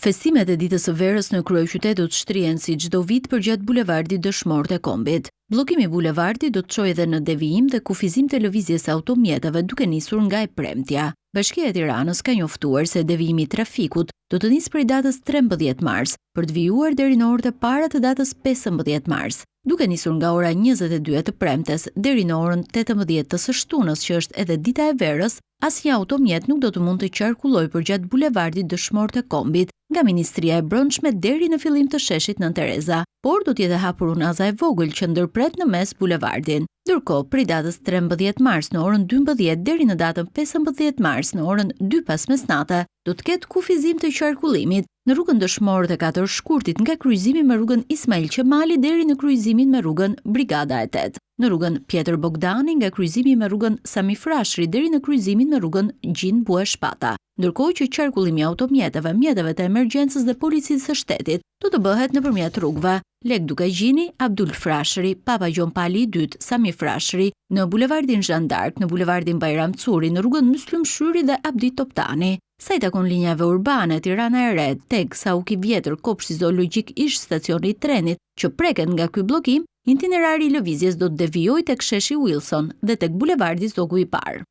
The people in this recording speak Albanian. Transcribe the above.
Festimet e ditës së verës në kryeqytet do të shtrihen si çdo vit përgjatë bulevardit Dëshmorët e Kombit. Bllokimi i bulevardit do të çojë edhe në devijim dhe kufizim të lëvizjes së automjeteve duke nisur nga e premtja. Bashkia e Tiranës ka njoftuar se devijimi i trafikut do të nisë prej datës 13 mars për të vijuar deri në orët e para të datës 15 mars, duke nisur nga ora 22 të premtes deri në orën 18 të së shtunës, që është edhe dita e verës. Asnjë automjet nuk do të mund të qarkullojë përgjatë bulevardit Dëshmorët e Kombit nga Ministria e Brendshme deri në fillim të sheshit Nën Tereza, por do të jetë hapur unaza e vogël që ndërpret në mes bulevardin. Ndërkohë, prej datës 13 mars në orën 12 deri në datën 15 mars në orën 2 pas mesnate, do të ketë kufizim të qarkullimit në rrugën Dëshmorët e 4 Shkurtit nga kryqëzimi me rrugën Ismail Qemali deri në kryqëzimin me rrugën Brigada e 8. Në rrugën Pjetër Bogdani nga kryqëzimi me rrugën Sami Frashëri deri në kryqëzimin me rrugën Gjin Bue Shpata. Ndërkohë që qarkullimi i automjeteve, mjeteve të emergjencës dhe policisë së shtetit do të bëhet nëpërmjet rrugëve Lek Dukagjini, Abdul Frashëri, Papa Gjon Pali i 2, Sami Frashëri, në bulevardin Jeanne d'Arc, në bulevardin Bajram Curi, në rrugën Myslim Shyri dhe Abdi Toptani. Sa i takon linjave urbane Tirana e Re, Teg, Sauki Vjetër, Kopshti Zoologjik ish stacioni i trenit që preket nga ky bllokim, itinerari i lëvizjes do të devijojë tek sheshi Wilson dhe tek bulevardi Zogu i Parë.